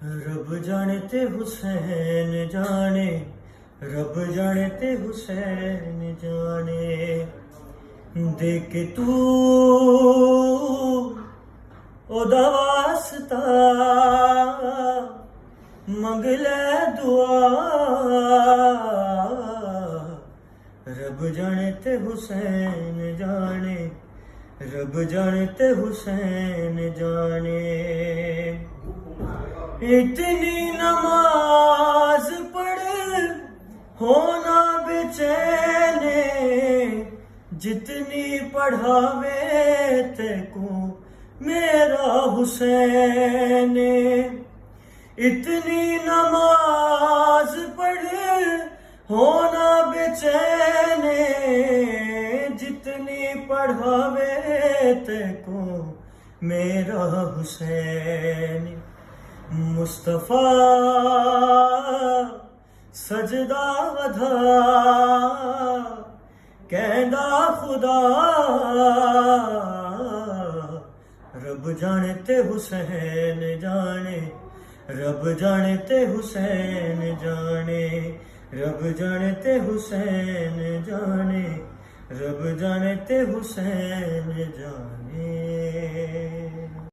رب جانے تے حسین جانے، رب جانے تے حسین جانے، دیکھ تو او دا واسطہ منگ لے دعا، رب جانے تے حسین جانے، رب جانے تے حسین جانے۔ اتنی نماز پڑھ ہونا بے چین، جتنی پڑھاوے تے کو میرا حسین، اتنی نماز پڑھ ہونا بے چین، جتنی پڑھاوے تے کو میرا حسین۔ مصطفیٰ سجدہ ودھا کہندا خدا، رب جانے تے حسین جانے، رب جانے تے حسین جانے، رب جانے تے حسین جانے، رب جانے تے حسین جانے۔